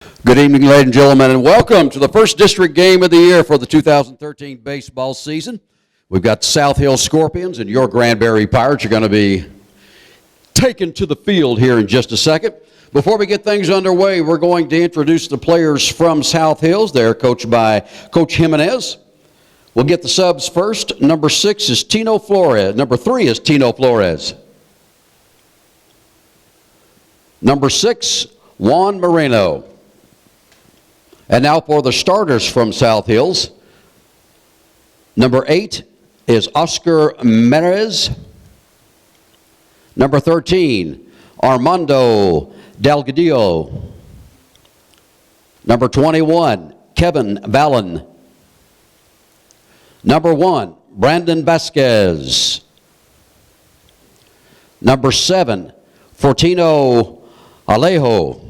Good evening, ladies and gentlemen, and welcome to the first district game of the year for the 2013 baseball season. We've got South Hill Scorpions and your Granbury Pirates are going to be taken to the field here in just a second. Before we get things underway, we're going to introduce the players from South Hills. They're coached by Coach Jimenez. We'll get the subs first. Number 6 is Tino Flores. Number 3 is Tino Flores. Number 6, Juan Moreno. And now for the starters from South Hills. Number 8 is Oscar Merez. Number 13, Armando Delgadillo. Number 21, Kevin Vallon. Number 1, Brandon Vasquez. Number 7, Fortino Alejo.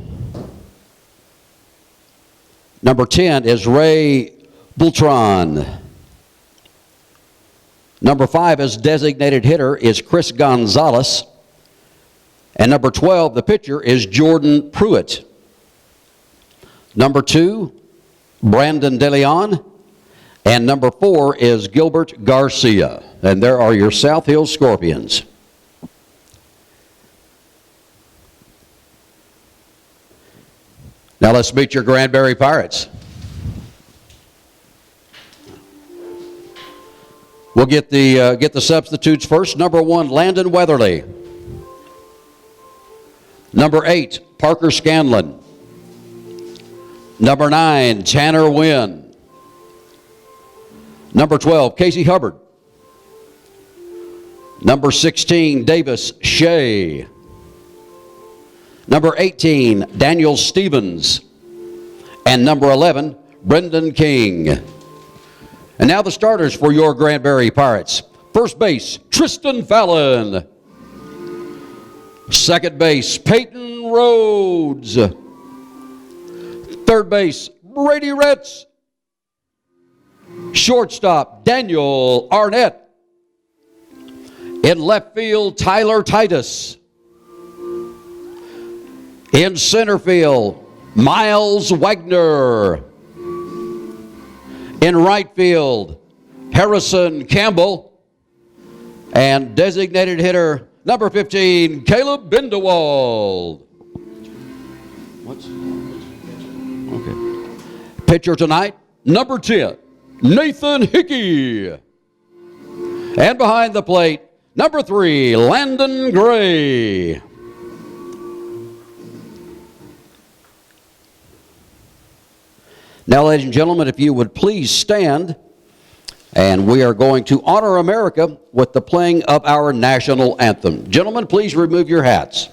Number 10 is Ray Bultron. Number 5 as designated hitter is Chris Gonzalez. And number 12, the pitcher, is Jordan Pruitt. Number 2, Brandon DeLeon. And number 4 is Gilbert Garcia. And there are your South Hill Scorpions. Now let's meet your Granbury Pirates. We'll get the substitutes first. Number 1, Landon Weatherly. Number 8, Parker Scanlon. Number 9, Tanner Wynn. Number 12, Casey Hubbard. Number 16, Davis Shea. Number 18, Daniel Stevens. And number 11, Brendan King. And now the starters for your Granbury Pirates. First base, Tristan Fallon. Second base, Peyton Rhodes. Third base, Brady Retz. Shortstop, Daniel Arnett. In left field, Tyler Titus. In center field, Miles Wagner. In right field, Harrison Campbell. And designated hitter, number 15, Caleb Bindewald. Okay. Pitcher tonight, number 10, Nathan Hickey. And behind the plate, number 3, Landon Gray. Now, ladies and gentlemen, if you would please stand, and we are going to honor America with the playing of our national anthem. Gentlemen, please remove your hats.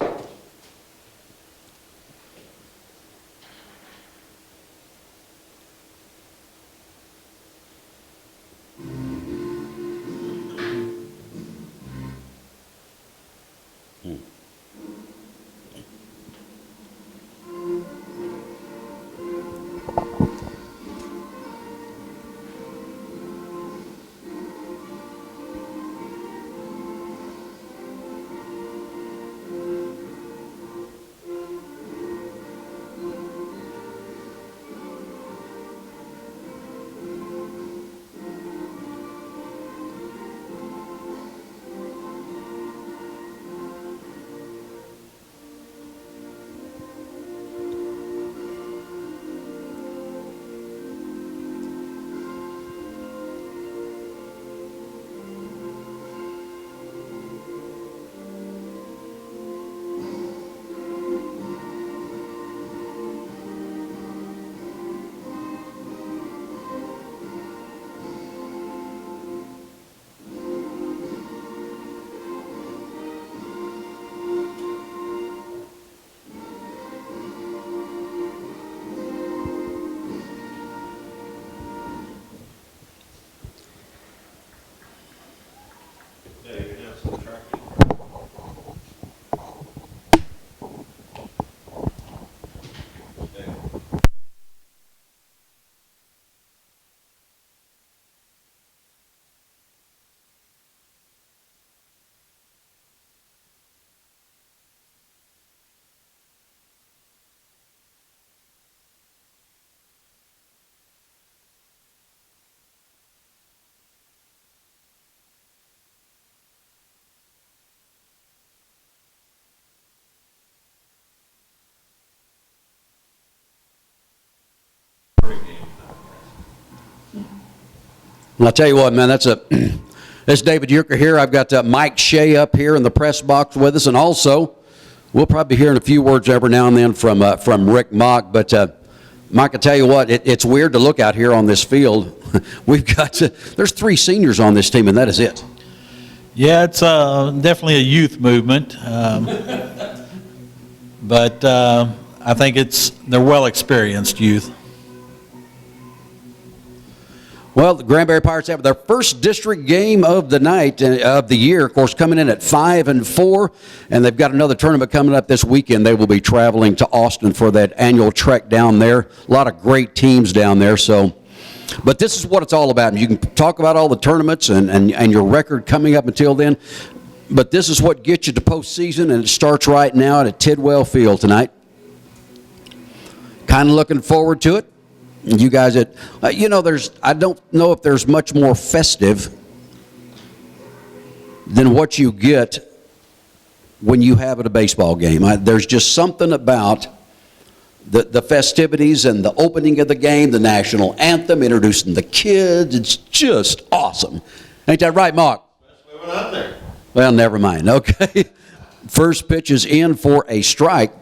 Well, I'll tell you what, man, that's David Yerker here. I've got Mike Shea up here in the press box with us, and also we'll probably be hearing a few words every now and then from Rick Mock. But Mike, I tell you what, it's weird to look out here on this field. We've got there's 3 seniors on this team, and that is it. Yeah, it's definitely a youth movement, but I think they're well-experienced youth. Well, the Granbury Pirates have their first district game of the night, of the year, of course, coming in at 5-4, and they've got another tournament coming up this weekend. They will be traveling to Austin for that annual trek down there. A lot of great teams down there, but this is what it's all about. And you can talk about all the tournaments and your record coming up until then, but this is what gets you to postseason, and it starts right now at Tidwell Field tonight. Kind of looking forward to it. You guys, I don't know if there's much more festive than what you get when you have at a baseball game. There's just something about the festivities and the opening of the game, the national anthem, introducing the kids. It's just awesome. Ain't that right, Mark? Especially when I'm there. Well, never mind. Okay. First pitch is in for a strike.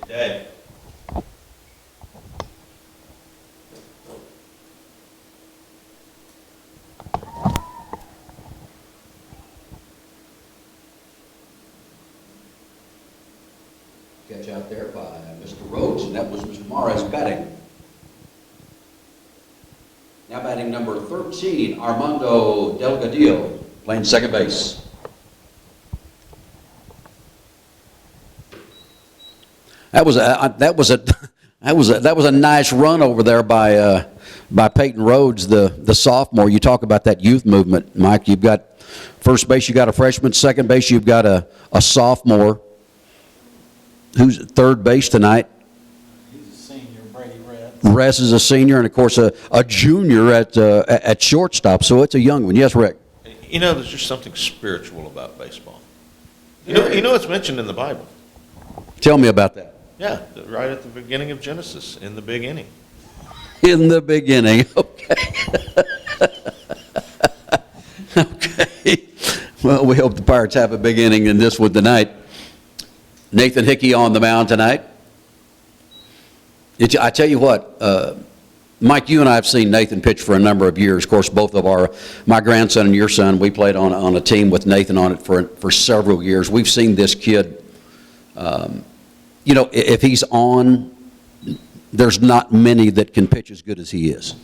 Hey. Catch out there by Mr. Rhodes, and that was Mr. Morris batting. Now batting number 13, Armando Delgadillo, playing second base. That was a nice run over there by Peyton Rhodes, the sophomore. You talk about that youth movement, Mike. You've got first base, you got a freshman. Second base, you've got a sophomore. Who's at third base tonight? He's a senior, Brady Reds. Rez is a senior, and of course a junior at shortstop. So it's a young one. Yes, Rick. You know, there's just something spiritual about baseball. You know it's mentioned in the Bible. Tell me about that. Yeah, right at the beginning of Genesis, in the big inning. In the beginning, okay. Okay. Well, we hope the Pirates have a big inning in this one tonight. Nathan Hickey on the mound tonight. I tell you what, Mike, you and I have seen Nathan pitch for a number of years. Of course, both of my grandson and your son, we played on a team with Nathan on it for several years. We've seen this kid. If he's on, there's not many that can pitch as good as he is.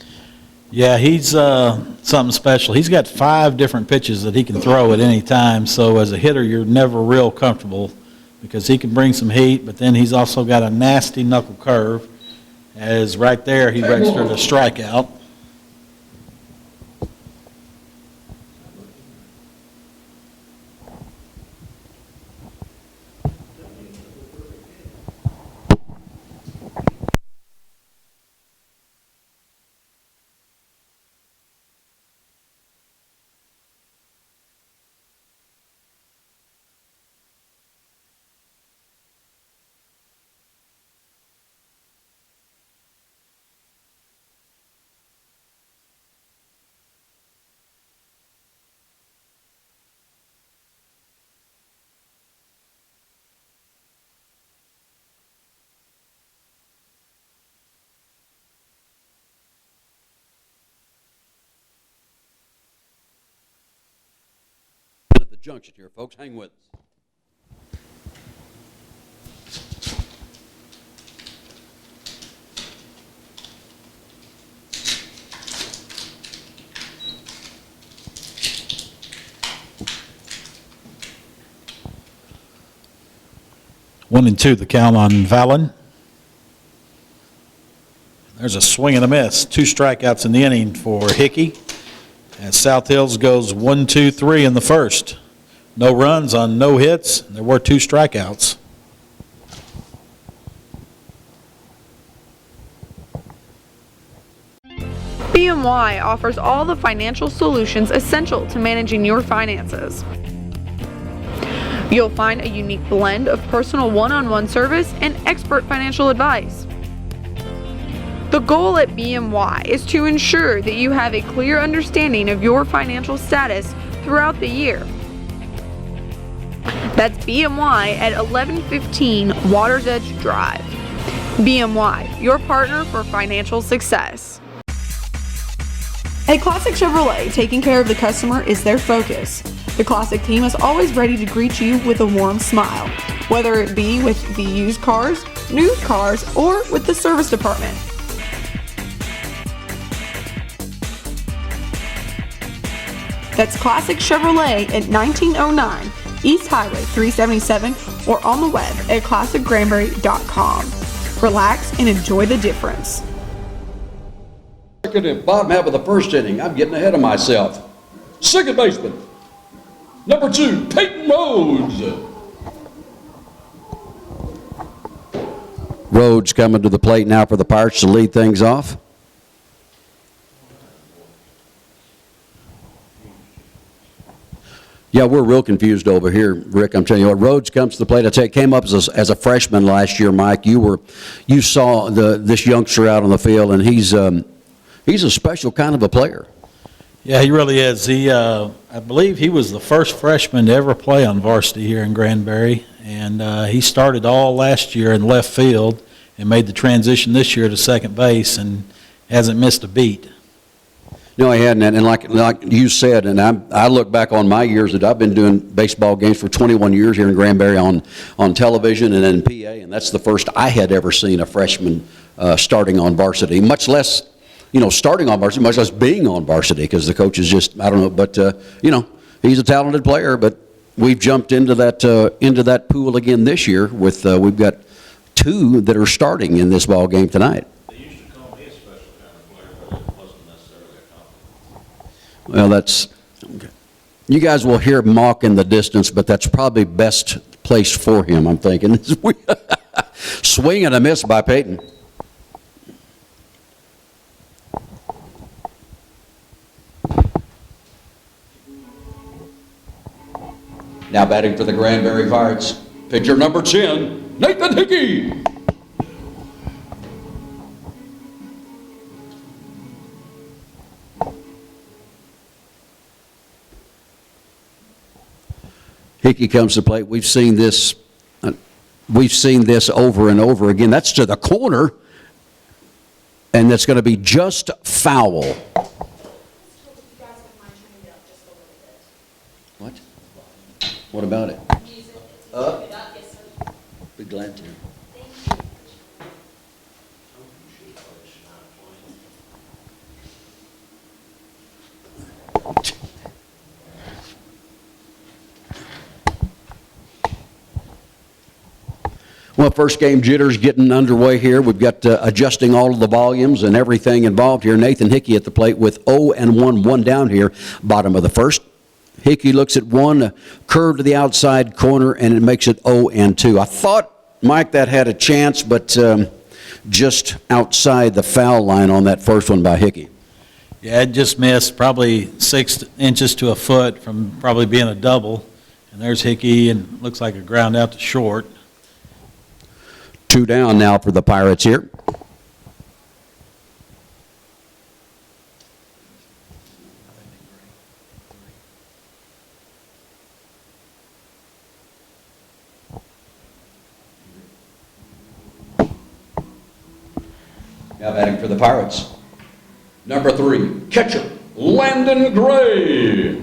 Yeah, he's something special. He's got 5 different pitches that he can throw at any time, so as a hitter, you're never real comfortable because he can bring some heat, but then he's also got a nasty knuckle curve, as right there he registered a strikeout. At the junction here, folks, hang with us. 1-2, the count on Valen. There's a swing and a miss. 2 strikeouts in the inning for Hickey. And South Hills goes 1-2-3 in the first. No runs on no hits. There were 2 strikeouts. BMY offers all the financial solutions essential to managing your finances. You'll find a unique blend of personal one-on-one service and expert financial advice. The goal at BMY is to ensure that you have a clear understanding of your financial status throughout the year. That's BMY at 1115 Waters Edge Drive. BMY, your partner for financial success. At Classic Chevrolet, taking care of the customer is their focus. The Classic team is always ready to greet you with a warm smile, whether it be with the used cars, new cars, or with the service department. That's Classic Chevrolet at 1909 East Highway 377 or on the web at classicgranbury.com. Relax and enjoy the difference. Second and bottom half of the first inning. I'm getting ahead of myself. Second baseman, number 2, Peyton Rhodes. Rhodes coming to the plate now for the Pirates to lead things off. Yeah, we're real confused over here, Rick. I'm telling you what, Rhodes comes to the plate. I tell you, came up as a freshman last year, Mike. You saw this youngster out on the field, and he's a special kind of a player. Yeah, he really is. I believe he was the first freshman to ever play on varsity here in Granbury, and he started all last year in left field and made the transition this year to second base and hasn't missed a beat. No, he hadn't, and like you said, and I look back on my years that I've been doing baseball games for 21 years here in Granbury on television and in PA, and that's the first I had ever seen a freshman starting on varsity, much less, starting on varsity, much less being on varsity, because the coach is just, I don't know, but, he's a talented player, but we've jumped into that pool again this year with, we've got 2 that are starting in this ball game tonight. Well, you guys will hear Mock in the distance, but that's probably best placed for him, I'm thinking. Swing and a miss by Peyton. Now batting for the Granbury Pirates, pitcher number 10, Nathan Hickey. Hickey comes to plate. We've seen this over and over again. That's to the corner, and that's going to be just foul. What? What about it? Be glad to. Well, first game jitters getting underway here. We've got adjusting all of the volumes and everything involved here. Nathan Hickey at the plate with 0-1, 1 down here, bottom of the first. Hickey looks at one, curve to the outside corner, and it makes it 0-2. I thought, Mike, that had a chance, but just outside the foul line on that first one by Hickey. Yeah, it just missed probably 6 inches to a foot from probably being a double. And there's Hickey, and looks like a ground out to short. 2 down now for the Pirates here. Now batting for the Pirates, number 3, catcher, Landon Gray.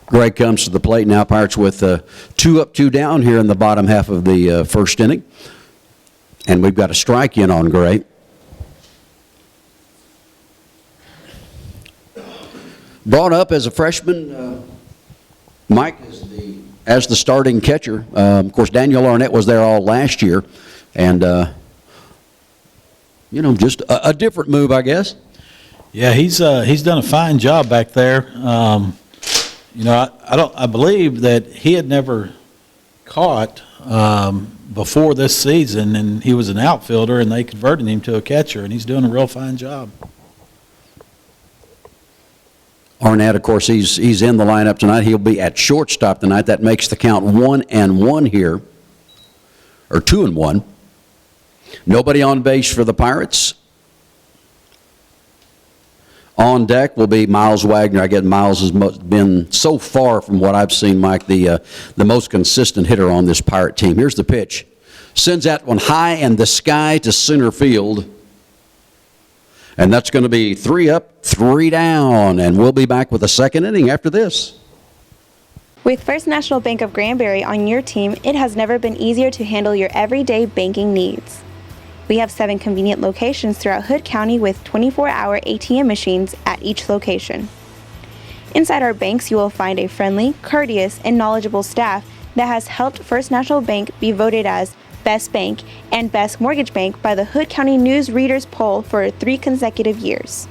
Gray comes to the plate now. Pirates with 2 up, 2 down here in the bottom half of the first inning. And we've got a strike in on Gray. Brought up as a freshman, Mike as the starting catcher. Of course, Daniel Arnett was there all last year. And, just a different move, I guess. Yeah, he's done a fine job back there. I believe that he had never caught before this season, and he was an outfielder, and they converted him to a catcher, and he's doing a real fine job. Arnett, of course, he's in the lineup tonight. He'll be at shortstop tonight. That makes the count 1-1 here, or 2-1. Nobody on base for the Pirates. On deck will be Miles Wagner. I guess Miles has been so far from what I've seen, Mike, the most consistent hitter on this Pirate team. Here's the pitch. Sends that one high in the sky to center field. And that's going to be 3 up, 3 down. And we'll be back with the second inning after this. With First National Bank of Granbury on your team, it has never been easier to handle your everyday banking needs. We have 7 convenient locations throughout Hood County with 24-hour ATM machines at each location. Inside our banks, you will find a friendly, courteous, and knowledgeable staff that has helped First National Bank be voted as Best Bank and Best Mortgage Bank by the Hood County News Readers Poll for 3 consecutive years.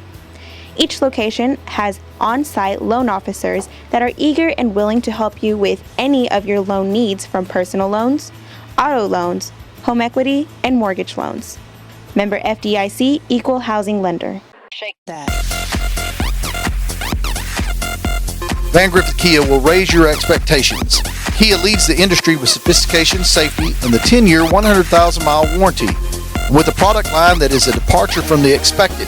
Each location has on-site loan officers that are eager and willing to help you with any of your loan needs, from personal loans, auto loans, home equity, and mortgage loans. Member FDIC, Equal Housing Lender. Shake that. Van Griffith Kia will raise your expectations. Kia leads the industry with sophistication, safety, and the 10-year, 100,000-mile warranty, with a product line that is a departure from the expected.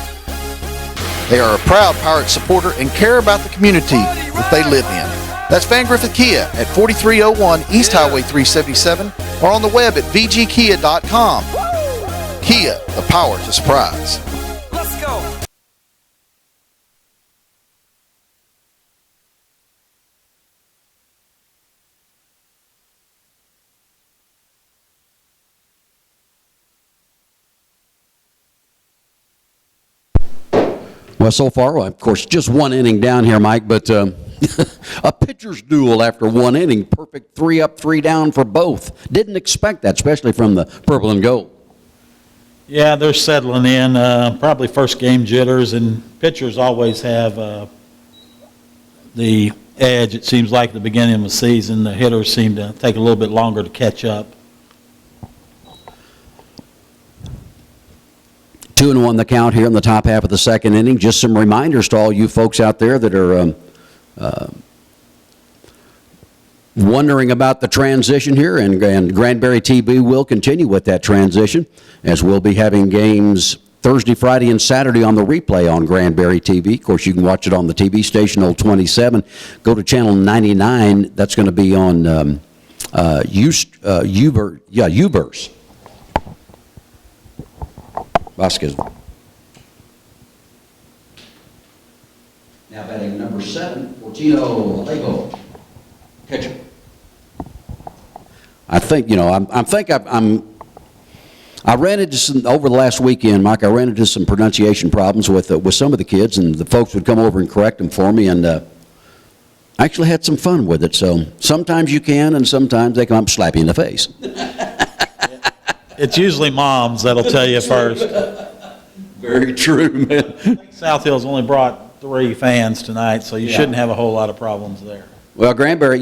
They are a proud Pirate supporter and care about the community that they live in. That's Van Griffith Kia at 4301 East Highway 377 or on the web at vgkia.com. Kia, the power to surprise. Let's go. Well, so far, of course, just 1 inning down here, Mike, but a pitcher's duel after 1 inning. Perfect 3 up, 3 down for both. Didn't expect that, especially from the purple and gold. Yeah, they're settling in, probably first game jitters, and pitchers always have the edge. It seems like at the beginning of the season, the hitters seem to take a little bit longer to catch up. 2-1 the count here in the top half of the second inning. Just some reminders to all you folks out there that are wondering about the transition here, and Granbury TV will continue with that transition, as we'll be having games Thursday, Friday, and Saturday on the replay on Granbury TV. Of course, you can watch it on the TV station, old 27. Go to channel 99. That's going to be on Uverse. Vasquez. Now batting number 7, Fortino Alejo, catcher. I think, I ran into some, over the last weekend, Mike, I ran into some pronunciation problems with some of the kids, and the folks would come over and correct them for me, and I actually had some fun with it. So sometimes you can, and sometimes they come up and slap you in the face. It's usually moms that'll tell you first. Very true, man. South Hill's only brought 3 fans tonight, so you shouldn't have a whole lot of problems there. Well, Granbury,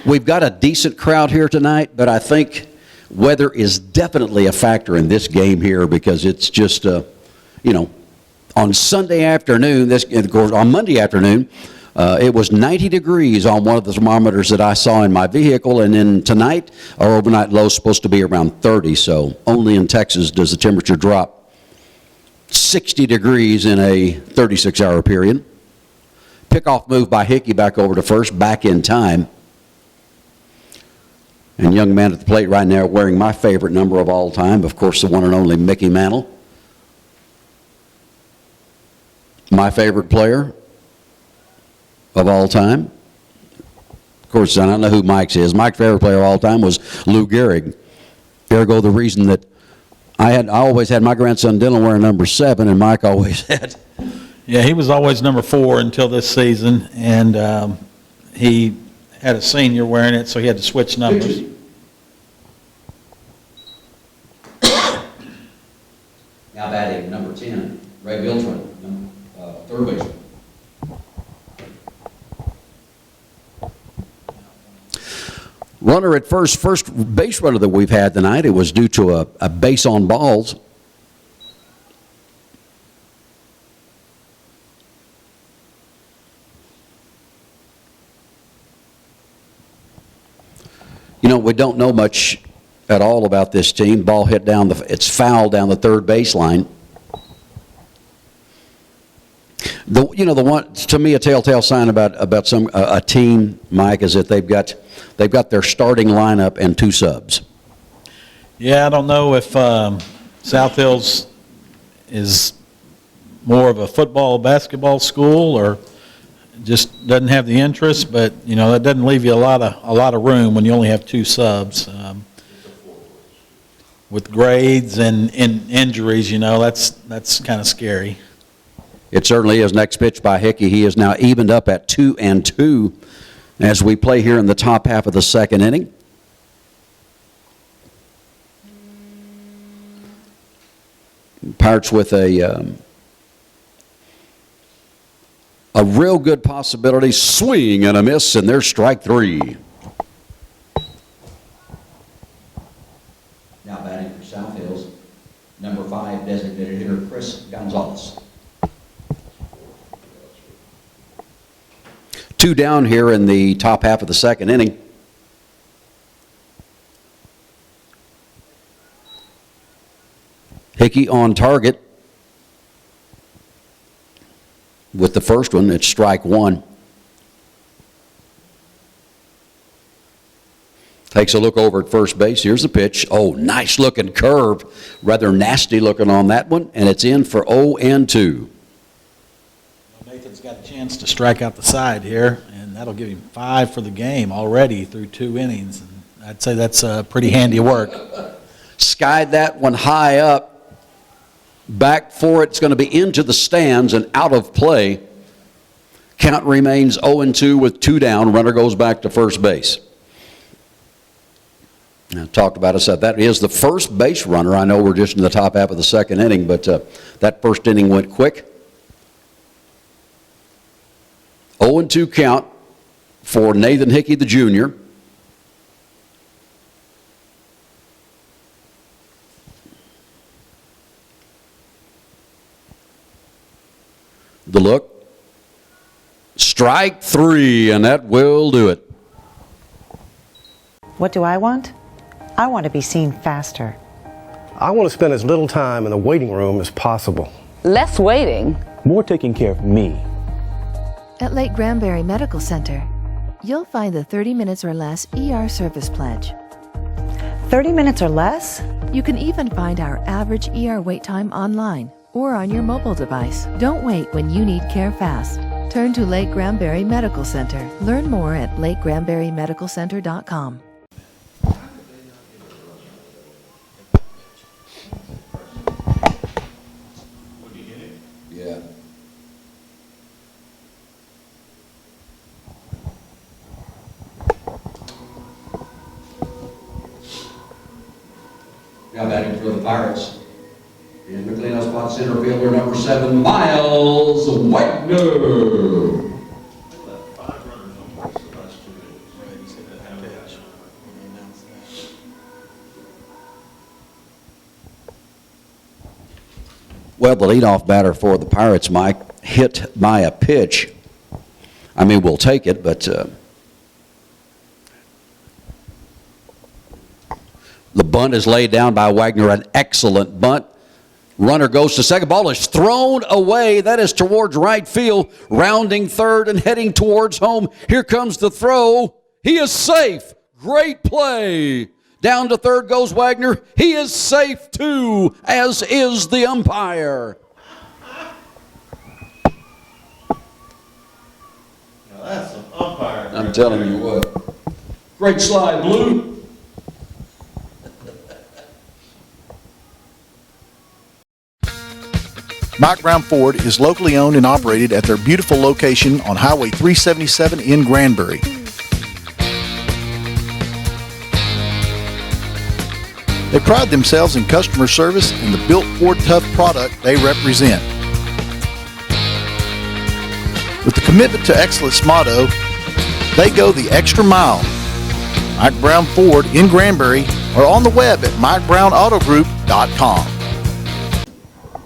we've got a decent crowd here tonight, but I think weather is definitely a factor in this game here, because it's just, on Sunday afternoon, of course, on Monday afternoon, it was 90 degrees on one of the thermometers that I saw in my vehicle, and then tonight, our overnight low is supposed to be around 30, so only in Texas does the temperature drop 60 degrees in a 36-hour period. Pickoff move by Hickey back over to first, back in time. And young man at the plate right now wearing my favorite number of all time, of course, the one and only Mickey Mantle. My favorite player of all time. Of course, I don't know who Mike's is. Mike's favorite player of all time was Lou Gehrig. Ergo, the reason that I always had my grandson Dylan wearing number 7, and Mike always had. Yeah, he was always number 4 until this season, and he had a senior wearing it, so he had to switch numbers. Now batting number 10, Ray Viltron, third baseman. runner at first base runner that we've had tonight. It was due to a base on balls. You know, we don't know much at all about this team. Ball hit down it's fouled down the third baseline. The one, to me, a telltale sign about a team, Mike, is that they've got their starting lineup and 2 subs. Yeah, I don't know if South Hills is more of a football, basketball school, or just doesn't have the interest, but, you know, that doesn't leave you a lot of room when you only have 2 subs. With grades and injuries, you know, that's kind of scary. It certainly is. Next pitch by Hickey. He is now evened up at 2-2 as we play here in the top half of the second inning. Pirates with a real good possibility. Swing and a miss, and there's strike 3. Now batting for South Hills, number 5 designated hitter Chris Gonzalez. 2 down here in the top half of the second inning. Hickey on target with the first one. It's strike 1. Takes a look over at first base. Here's the pitch. Oh, nice looking curve. Rather nasty looking on that one. And it's in for 0-2. Nathan's got a chance to strike out the side here, and that'll give him 5 for the game already through 2 innings. And I'd say that's pretty handy work. Skied that one high up. Back for it. It's going to be into the stands and out of play. Count remains 0-2 with 2 down. Runner goes back to first base. Now, talked about it, said that is the first base runner. I know we're just in the top half of the second inning, but that first inning went quick. 0-2 count for Nathan Hickey, the junior. The look. Strike 3, and that will do it. What do I want? I want to be seen faster. I want to spend as little time in the waiting room as possible. Less waiting. More taking care of me. At Lake Granbury Medical Center, you'll find the 30 minutes or less ER service pledge. 30 minutes or less? You can even find our average ER wait time online or on your mobile device. Don't wait when you need care fast. Turn to Lake Granbury Medical Center. Learn more at lakegranburymedicalcenter.com. Yeah. Now batting for the Pirates. In the cleanup spot, center fielder number 7, Miles Wagner. Well, the leadoff batter for the Pirates, Mike, hit by a pitch. I mean, we'll take it, but the bunt is laid down by Wagner, an excellent bunt. Runner goes to second. Ball is thrown away. That is towards right field, rounding third and heading towards home. Here comes the throw. He is safe. Great play. Down to third goes Wagner. He is safe too, as is the umpire. Now that's some umpire. I'm telling you what. Great slide, Blue. Mike Brown Ford is locally owned and operated at their beautiful location on Highway 377 in Granbury. They pride themselves in customer service and the built Ford Tough product they represent. With the commitment to excellence motto, they go the extra mile. Mike Brown Ford in Granbury, or on the web at MikeBrownAutoGroup.com.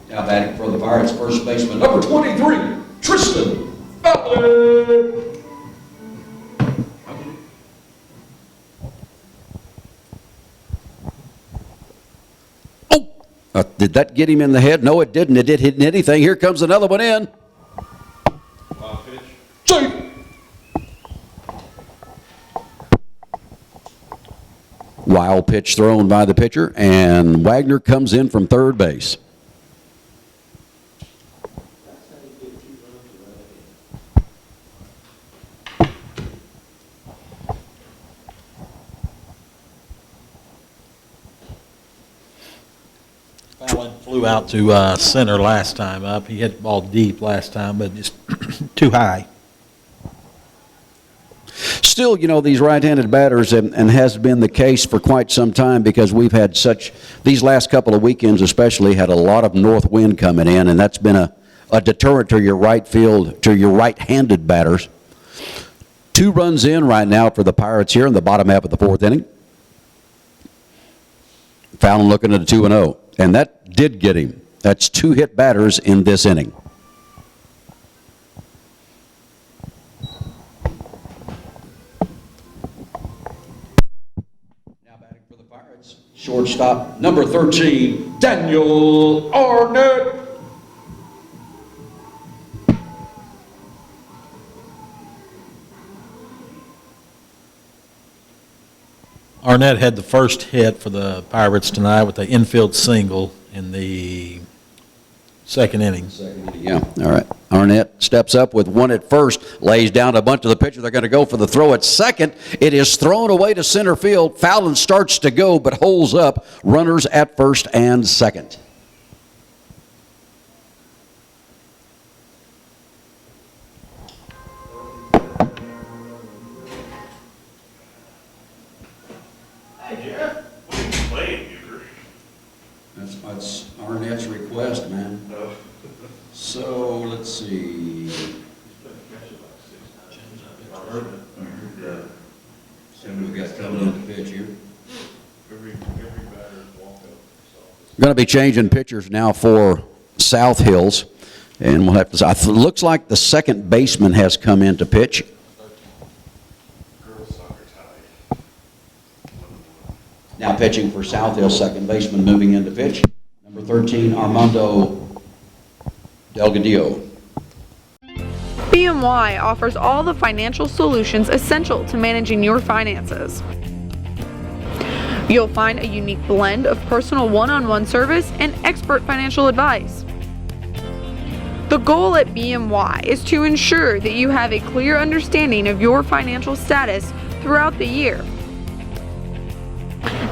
Now batting for the Pirates, first baseman, number 23, Tristan Fallon. Did that get him in the head? No, it didn't. It didn't hit anything. Here comes another one in. Safe. Wild pitch thrown by the pitcher, and Wagner comes in from third base. Fallon flew out to center last time up. He hit the ball deep last time, but just too high. Still, you know, these right-handed batters, and has been the case for quite some time because we've had these last couple of weekends especially, had a lot of north wind coming in, and that's been a deterrent to your right field, to your right-handed batters. 2 runs in right now for the Pirates here in the bottom half of the 4th inning. Fallon looking at a 2-0, and that did get him. That's 2 hit batters in this inning. Now batting for the Pirates, shortstop number 13, Daniel Arnett. Arnett had the first hit for the Pirates tonight with the infield single in the second inning. Yeah, all right. Arnett steps up with one at first, lays down a bunt to the pitcher. They're going to go for the throw at second. It is thrown away to center field. Fallon starts to go, but holds up. Runners at first and second. That's Arnett's request, man. So, let's see. We've got coming in the pitch here. Going to be changing pitchers now for South Hills, and we'll have to. It looks like the second baseman has come in to pitch. Now pitching for South Hills, second baseman moving into pitch. Number 13, Armando Delgadillo. BMY offers all the financial solutions essential to managing your finances. You'll find a unique blend of personal one-on-one service and expert financial advice. The goal at BMY is to ensure that you have a clear understanding of your financial status throughout the year.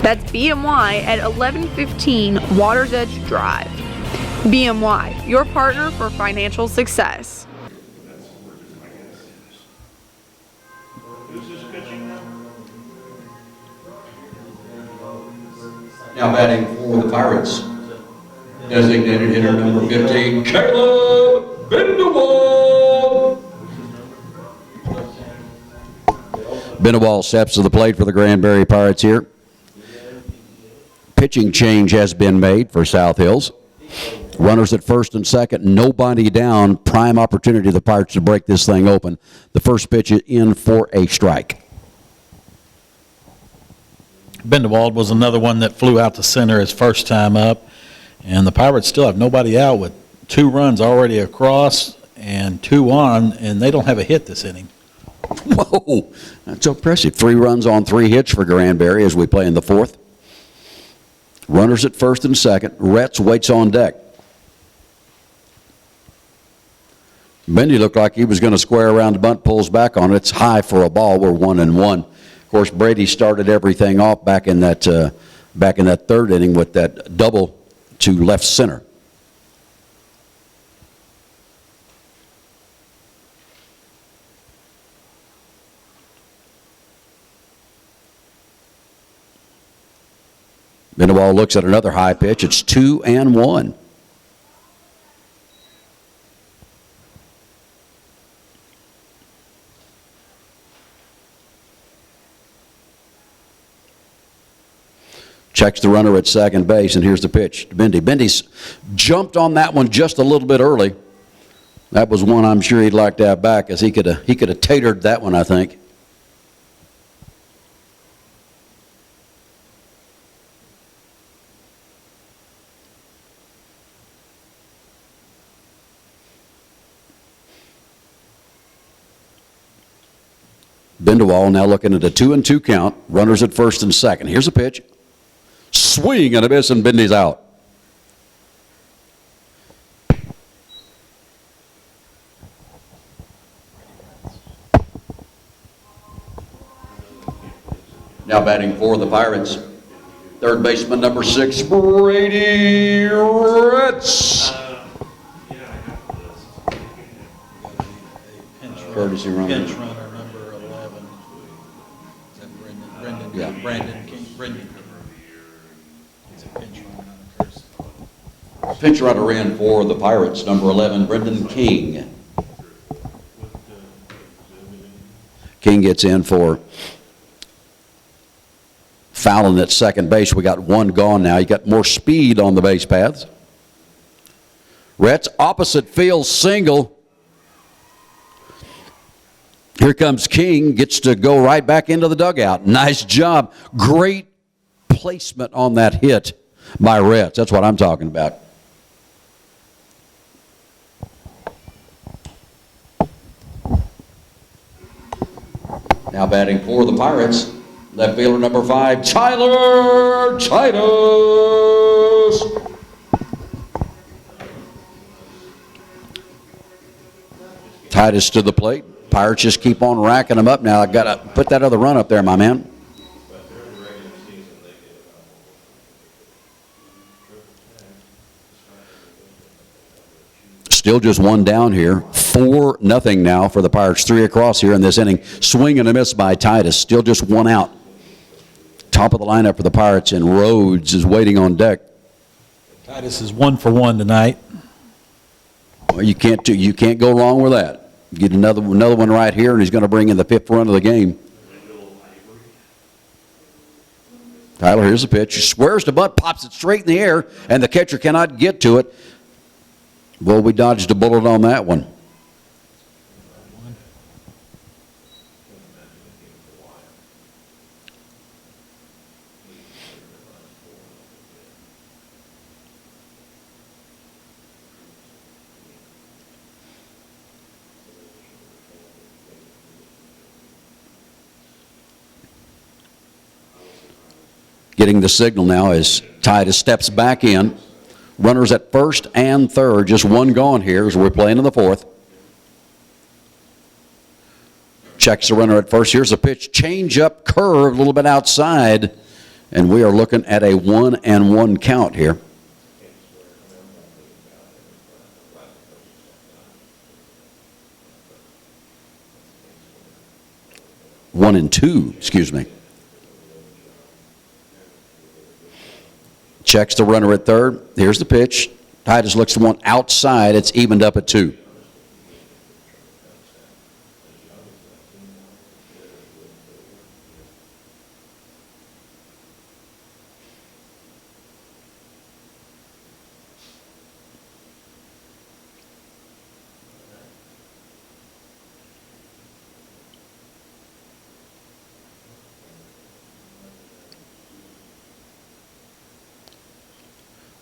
That's BMY at 1115 Waters Edge Drive. BMY, your partner for financial success. Now batting for the Pirates, designated hitter number 15, Caleb Bendewall. Bendewall steps to the plate for the Granbury Pirates here. Pitching change has been made for South Hills. Runners at first and second, nobody down. Prime opportunity for the Pirates to break this thing open. The first pitch is in for a strike. Bendewald was another one that flew out to center his first time up, and the Pirates still have nobody out with 2 runs already across and 2 on, and they don't have a hit this inning. Whoa, that's impressive. 3 runs on 3 hits for Granbury as we play in the 4th. Runners at first and second. Retz waits on deck. Bendy looked like he was going to square around the bunt, pulls back on it. It's high for a ball. We're 1-1. Of course, Brady started everything off back in that 3rd inning with that double to left center. Bendewall looks at another high pitch. It's 2-1. Checks the runner at second base, and here's the pitch to Bendy. Bendy's jumped on that one just a little bit early. That was one I'm sure he'd like to have back, as he could have tatered that one, I think. Bendewall now looking at a 2-2 count. Runners at first and second. Here's a pitch. Swing and a miss, and Bendy's out. Now batting for the Pirates, third baseman number 6, Brady Ritz. Courtesy runner. Pinch runner number 11. Is that Brendan? Yeah. Brandon King. Brendan. He's a pinch runner, not a first. Pinch runner in for the Pirates, number 11, Brendan King. King gets in for fouling at second base. We got one gone now. You got more speed on the base paths. Rhett's opposite field single. Here comes King, gets to go right back into the dugout. Nice job. Great placement on that hit by Rhett's. That's what I'm talking about. Now batting for the Pirates, left fielder number 5, Tyler Titus. Titus to the plate. Pirates just keep on racking them up now. I've got to put that other run up there, my man. Still just one down here. 4-0 now for the Pirates. 3 across here in this inning. Swing and a miss by Titus. Still just one out. Top of the lineup for the Pirates, and Rhodes is waiting on deck. Titus is 1 for 1 tonight. Well, you can't go wrong with that. Get another one right here, and he's going to bring in the 5th run of the game. Tyler, here's the pitch. Squares the butt, pops it straight in the air, and the catcher cannot get to it. Well, we dodged a bullet on that one. Getting the signal now as Titus steps back in. Runners at first and third, just one gone here as we're playing in the 4th. Checks the runner at first. Here's a pitch, change up, curve, a little bit outside, and we are looking at a 1-1 count here. One and two, excuse me. Checks the runner at third. Here's the pitch. Titus looks the one outside. It's evened up at 2.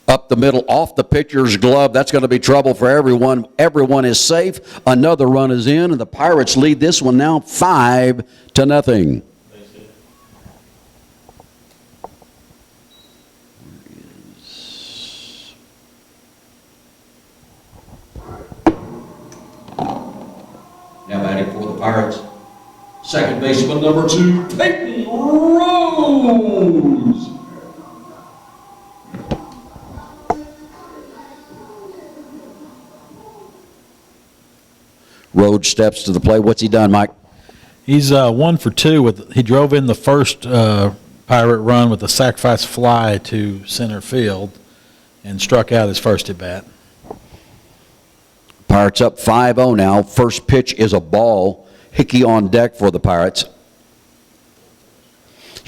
Up the middle, off the pitcher's glove. That's going to be trouble for everyone. Everyone is safe. Another run is in, and the Pirates lead this one now 5-0. Now batting for the Pirates, second baseman number 2, Peyton Rose. Rhodes steps to the plate. What's he done, Mike? He's 1 for 2. He drove in the first Pirate run with a sacrifice fly to center field and struck out his first at bat. Pirates up 5-0 now. First pitch is a ball. Hickey on deck for the Pirates.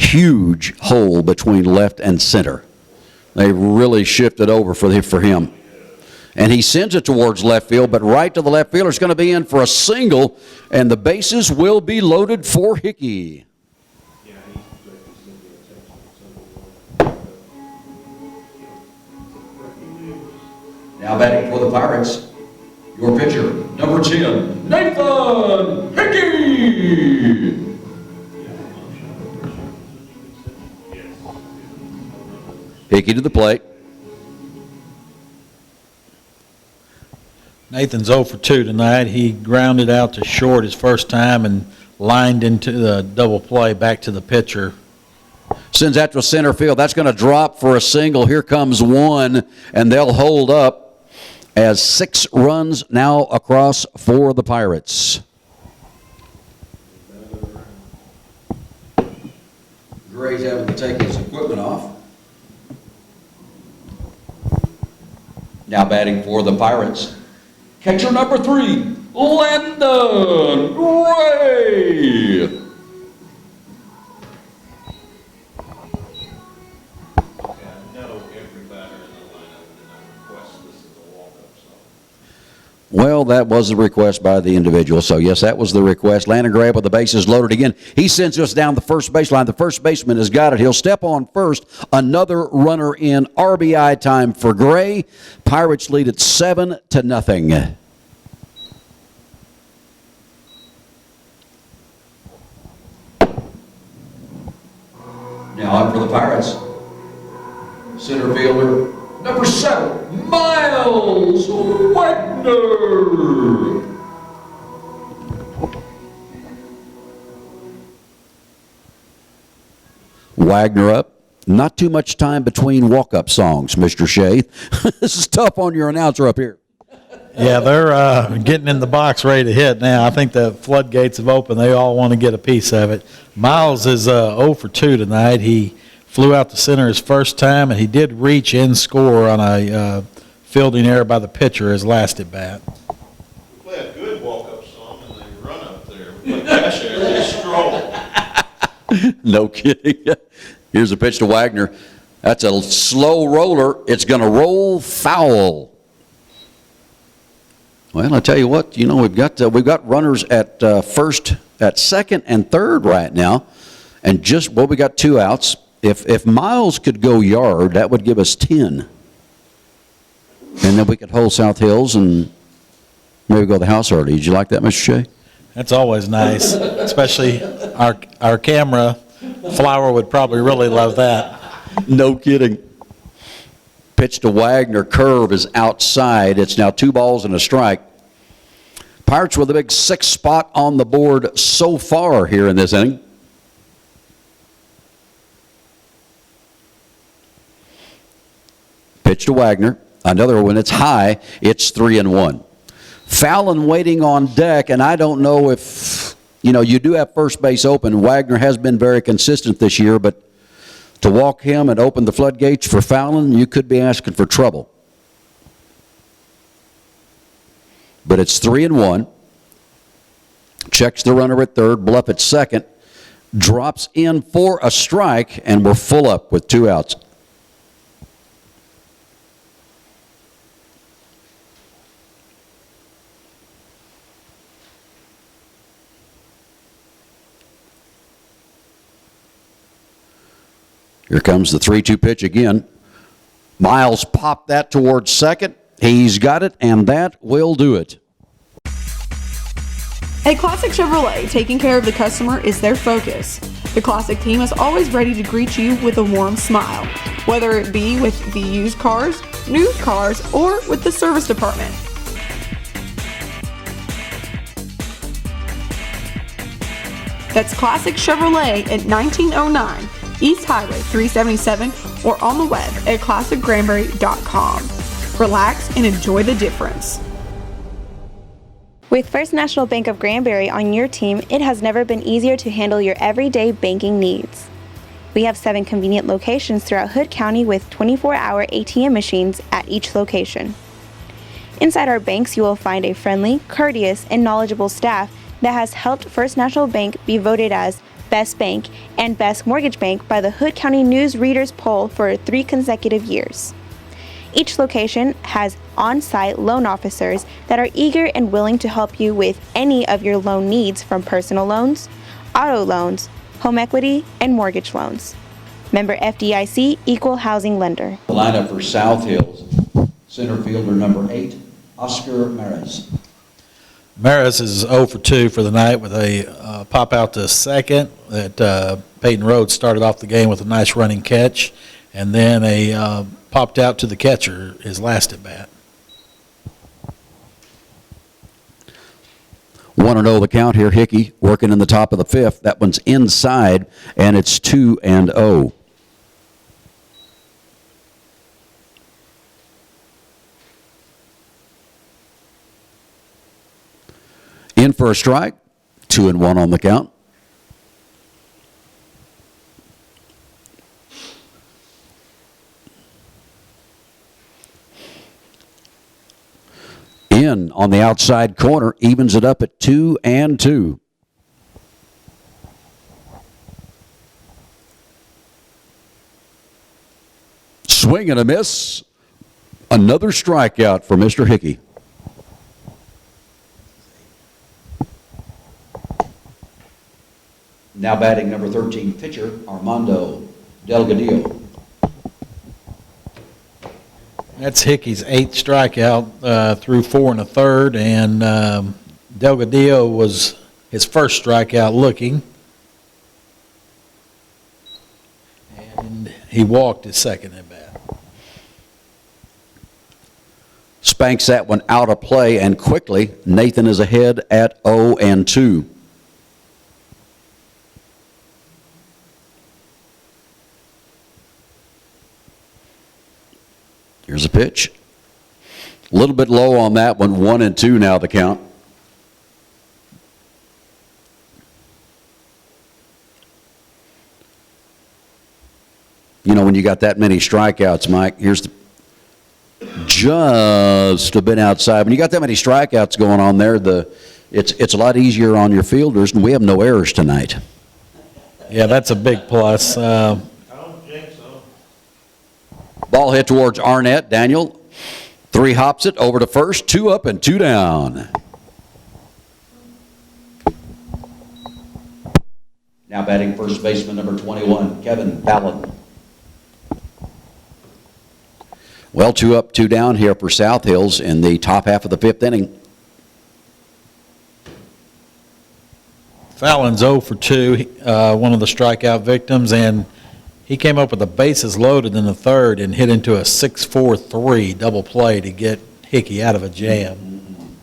huge hole between left and center. They really shifted over for him. And he sends it towards left field, but right to the left fielder is going to be in for a single, and the bases will be loaded for Hickey. Now batting for the Pirates, your pitcher, number 10, Nathan Hickey. Hickey to the plate. Nathan's 0 for 2 tonight. He grounded out to short his first time and lined into the double play back to the pitcher. Sends that to center field. That's going to drop for a single. Here comes one, and they'll hold up as 6 runs now across for the Pirates. Gray's having to take his equipment off. Now batting for the Pirates, catcher number 3, Landon Gray. Well, that was the request by the individual. So, yes, that was the request. Landon Gray with the bases loaded again. He sends us down the first baseline. The first baseman has got it. He'll step on first. Another runner in. RBI time for Gray. Pirates lead at 7-0. Now up for the Pirates, center fielder, number 7, Miles Wagner. Wagner up. Not too much time between walk-up songs, Mr. Shea. This is tough on your announcer up here. Yeah, they're getting in the box ready to hit now. I think the floodgates have opened. They all want to get a piece of it. Miles is 0 for 2 tonight. He flew out to center his first time, and he did reach in score on a fielding error by the pitcher his last at bat. Play a good walk-up song and they run up there. Like Cash Air, they stroll. No kidding. Here's a pitch to Wagner. That's a slow roller. It's going to roll foul. Well, I tell you what, you know, we've got runners at first, at second, and third right now, and we got 2 outs. If Miles could go yard, that would give us 10, and then we could hold South Hills and maybe go to the house early. Did you like that, Mr. Shea? That's always nice, especially our camera. Flower would probably really love that. No kidding. Pitch to Wagner, curve is outside. It's now 2 balls and a strike. Pirates with a big 6th spot on the board so far here in this inning. Pitch to Wagner, another one. It's high. It's 3-1. Fallon waiting on deck, and I don't know if, you know, you do have first base open. Wagner has been very consistent this year, but to walk him and open the floodgates for Fallon, you could be asking for trouble. But it's 3-1. Checks the runner at third, Bluff at second, drops in for a strike, and we're full up with 2 outs. Here comes the 3-2 pitch again. Miles popped that towards second. He's got it, and that will do it. At Classic Chevrolet, taking care of the customer is their focus. The Classic team is always ready to greet you with a warm smile, whether it be with the used cars, new cars, or with the service department. That's Classic Chevrolet at 1909 East Highway 377 or on the web at classicgranbury.com. Relax and enjoy the difference. With First National Bank of Granbury on your team, it has never been easier to handle your everyday banking needs. We have 7 convenient locations throughout Hood County with 24-hour ATM machines at each location. Inside our banks, you will find a friendly, courteous, and knowledgeable staff that has helped First National Bank be voted as Best Bank, and Best Mortgage Bank by the Hood County News Readers Poll for 3 consecutive years. Each location has on-site loan officers that are eager and willing to help you with any of your loan needs, from personal loans, auto loans, home equity, and mortgage loans. Member FDIC, Equal Housing Lender. The lineup for South Hills, center fielder number 8, Oscar Maris. Maris is 0 for 2 for the night with a pop out to second. That Peyton Rhodes started off the game with a nice running catch, and then a popped out to the catcher his last at bat. 1-0 the count here. Hickey working in the top of the 5th. That one's inside, and it's 2-0. In for a strike. 2-1 on the count. In on the outside corner, evens it up at 2-2. Swing and a miss. Another strikeout for Mr. Hickey. Now batting number 13, pitcher Armando Delgadillo. That's Hickey's 8th strikeout through 4 1/3, and Delgadillo was his first strikeout looking. And he walked his second at bat. Spanks that one out of play, and quickly Nathan is ahead at 0-2. Here's a pitch. A little bit low on that one. 1-2 now the count. You know, when you got that many strikeouts, Mike, here's the just a bit outside. When you got that many strikeouts going on there, it's a lot easier on your fielders, and we have no errors tonight. Yeah, that's a big plus. Ball hit towards Arnett. Daniel 3 hops it over to first. 2 up and 2 down. Now batting first baseman number 21, Kevin Fallon. Well, 2 up, 2 down here for South Hills in the top half of the 5th inning. Fallon's 0 for 2, one of the strikeout victims, and he came up with the bases loaded in the 3rd and hit into a 6-4-3 double play to get Hickey out of a jam.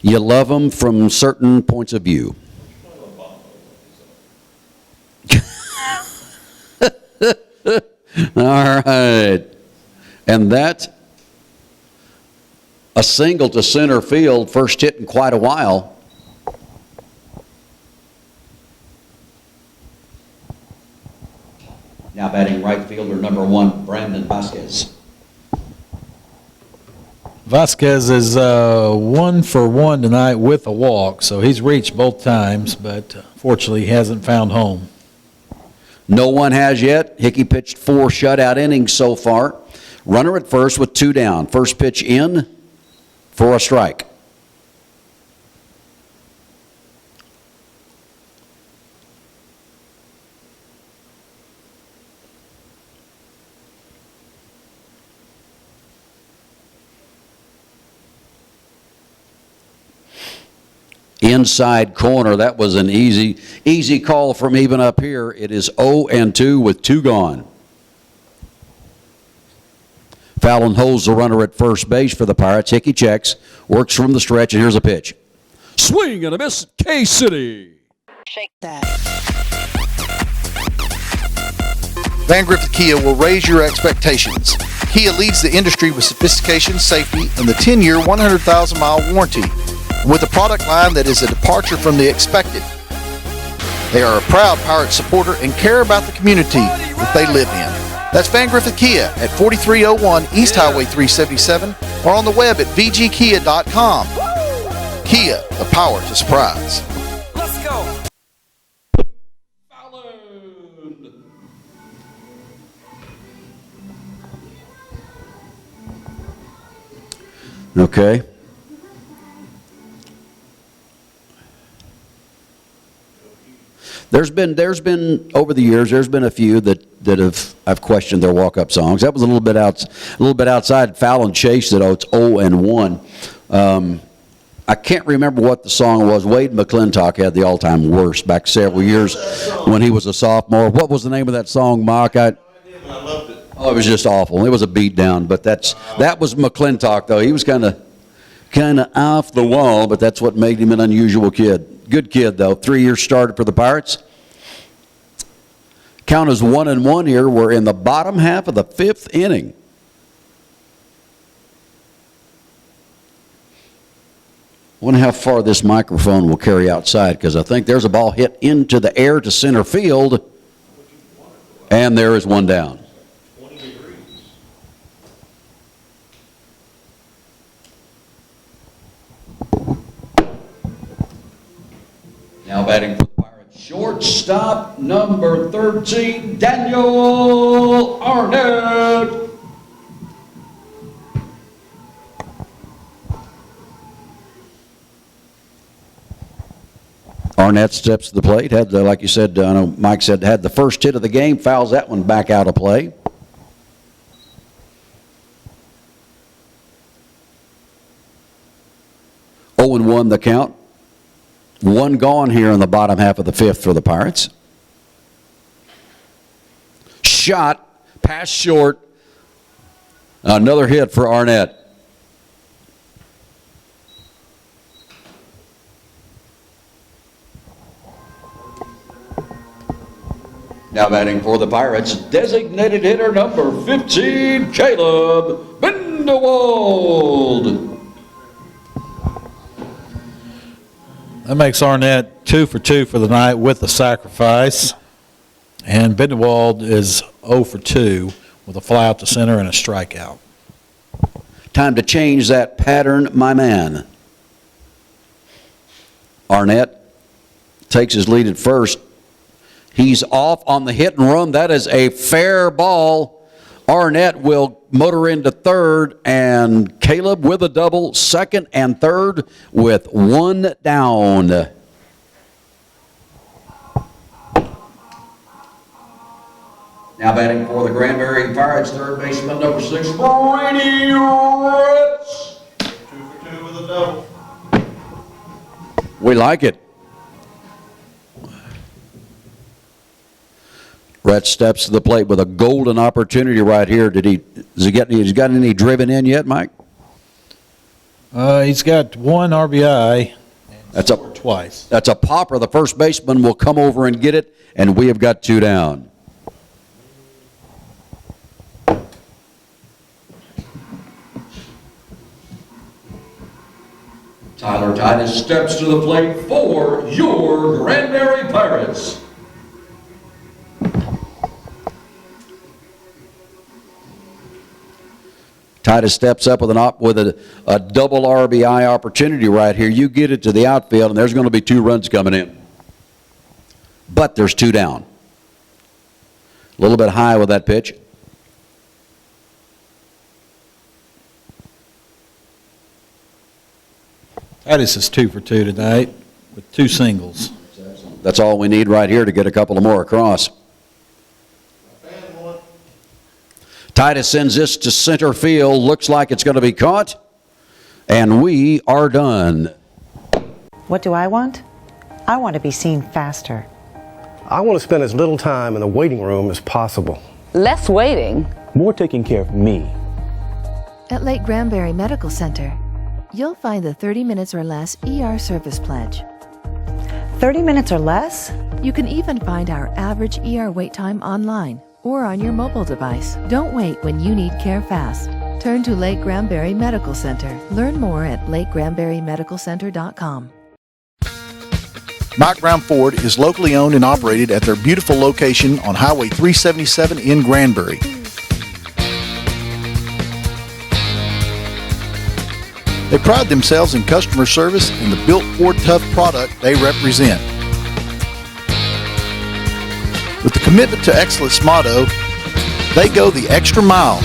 You love them from certain points of view. All right. And that, a single to center field, first hit in quite a while. Now batting right fielder number 1, Brandon Vasquez. Vasquez is 1 for 1 tonight with a walk, so he's reached both times, but fortunately he hasn't found home. No one has yet. Hickey pitched 4 shutout innings so far. Runner at first with 2 down. First pitch in for a strike. Inside corner. That was an easy call from even up here. It is 0-2 with 2 gone. Fallon holds the runner at first base for the Pirates. Hickey checks, works from the stretch, and here's a pitch. Swing and a miss. K-City. Shake that. Van Griffith Kia will raise your expectations. Kia leads the industry with sophistication, safety, and the 10-year, 100,000-mile warranty. With a product line that is a departure from the expected. They are a proud Pirate supporter and care about the community that they live in. That's Van Griffith Kia at 4301 East Highway 377 or on the web at vgkia.com. Kia, the power to surprise. Okay. There's been over the years, there's been a few that I've questioned their walk-up songs. That was a little bit outside Foul and Chase that it's 0-1. I can't remember what the song was. Wade McClintock had the all-time worst back several years when he was a sophomore. What was the name of that song, Mark? I loved it. Oh, it was just awful. It was a beat down, but that was McClintock though. He was kind of off the wall, but that's what made him an unusual kid. Good kid though. 3 years started for the Pirates. Count is 1-1 here. We're in the bottom half of the 5th inning. I wonder how far this microphone will carry outside, because I think there's a ball hit into the air to center field, and there is one down. 20 degrees. Now batting for the Pirates, shortstop number 13, Daniel Arnett. Arnett steps to the plate, like you said, I know Mike said, had the first hit of the game, fouls that one back out of play. Oh and 1 the count. One gone here in the bottom half of the 5th for the Pirates. Shot, pass short. Another hit for Arnett. Now batting for the Pirates, designated hitter number 15, Caleb Bindewald. That makes Arnett 2 for 2 for the night with the sacrifice. And Bindewald is 0 for 2 with a fly out to center and a strikeout. Time to change that pattern, my man. Arnett takes his lead at first. He's off on the hit and run. That is a fair ball. Arnett will motor into third, and Caleb with a double, second and third with one down. Now batting for the Granbury Pirates, third baseman number 6, Brady Ritz. 2 for 2 with a double. We like it. Rhett steps to the plate with a golden opportunity right here. Has he got any driven in yet, Mike? He's got 1 RBI. That's twice. That's a popper. The first baseman will come over and get it, and we have got 2 down. Tyler Titus steps to the plate for your Granbury Pirates. Titus steps up with a double RBI opportunity right here. You get it to the outfield, and there's going to be 2 runs coming in. But there's 2 down. A little bit high with that pitch. Titus is 2 for 2 tonight with 2 singles. That's all we need right here to get a couple of more across. Titus sends this to center field. Looks like it's going to be caught. And we are done. What do I want? I want to be seen faster. I want to spend as little time in the waiting room as possible. Less waiting. More taking care of me. At Lake Granbury Medical Center, you'll find the 30 minutes or less ER service pledge. 30 minutes or less? You can even find our average ER wait time online or on your mobile device. Don't wait when you need care fast. Turn to Lake Granbury Medical Center. Learn more at lakegranburymedicalcenter.com. Mike Brown Ford is locally owned and operated at their beautiful location on Highway 377 in Granbury. They pride themselves in customer service and the built Ford Tough product they represent. With the commitment to excellence motto, they go the extra mile.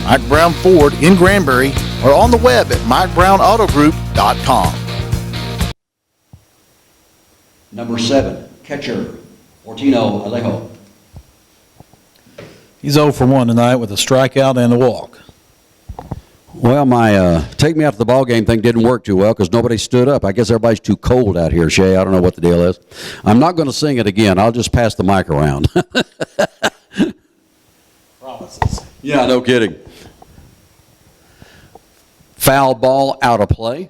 Mike Brown Ford in Granbury or on the web at MikeBrownAutoGroup.com. Number 7, catcher, Fortino Alejo. He's 0 for 1 tonight with a strikeout and a walk. Well, my take me out to the ball game thing didn't work too well because nobody stood up. I guess everybody's too cold out here, Shay. I don't know what the deal is. I'm not going to sing it again. I'll just pass the mic around. Promises. Yeah, no kidding. Foul ball out of play.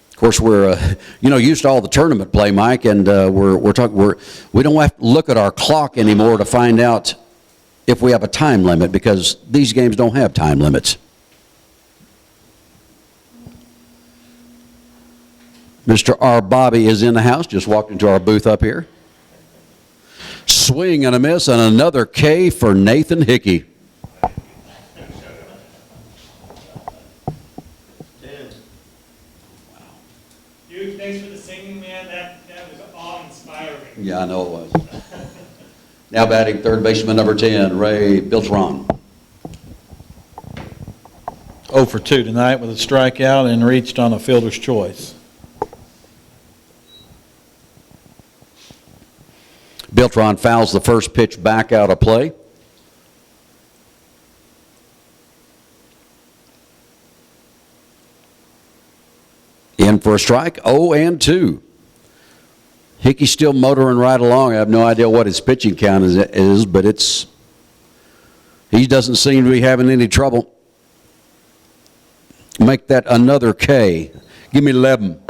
Of course, we're used to all the tournament play, Mike, and we don't have to look at our clock anymore to find out if we have a time limit because these games don't have time limits. Mr. R. Bobby is in the house, just walked into our booth up here. Swing and a miss, and another K for Nathan Hickey. Dude, thanks for the singing, man. That was awe-inspiring. Yeah, I know it was. Now batting third baseman number 10, Ray Beltran. 0 for 2 tonight with a strikeout and reached on a fielder's choice. Beltran fouls the first pitch back out of play. In for a strike, 0-2. Hickey's still motoring right along. I have no idea what his pitching count is, but he doesn't seem to be having any trouble. Make that another K. Give me 11.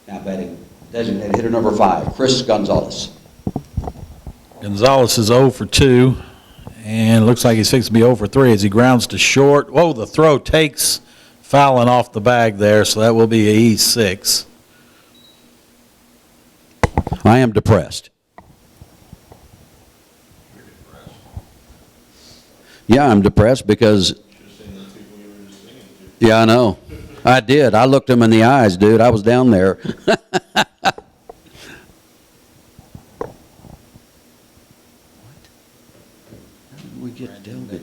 Now batting designated hitter number 5, Chris Gonzalez. Gonzalez is 0 for 2, and looks like he's fixed to be 0 for 3 as he grounds to short. Whoa, the throw takes fouling off the bag there, so that will be a E6. I am depressed. Yeah, I'm depressed because... Yeah, I know. I did. I looked him in the eyes, dude. I was down there. We get Delgate.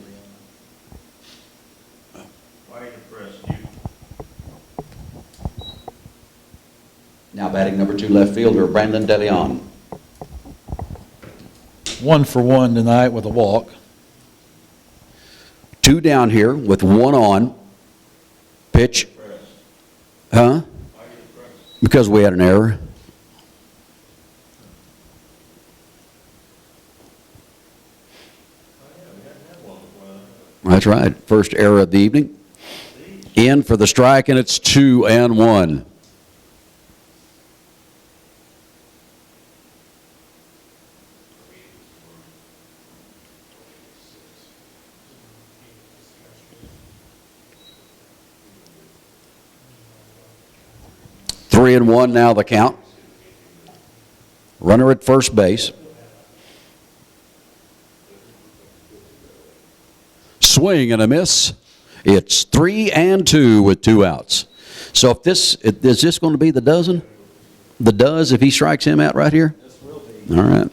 Why are you depressed? You Now batting number 2 left fielder, Brandon DeLeon. 1 for 1 tonight with a walk. 2 down here with 1 on. Pitch. Huh? Because we had an error. That's right. First error of the evening. In for the strike, and it's 2-1. Three and 1 now the count. Runner at first base. Swing and a miss. It's 3-2 with 2 outs. So is this going to be the dozen? The does if he strikes him out right here? This will be. All right.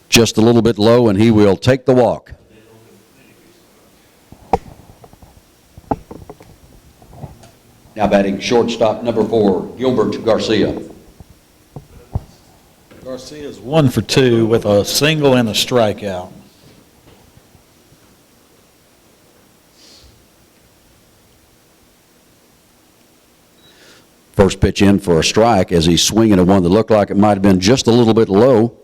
Just a little bit low, and he will take the walk. Now batting shortstop number 4, Gilbert Garcia. Garcia's 1 for 2 with a single and a strikeout. First pitch in for a strike as he's swinging at one that looked like it might have been just a little bit low.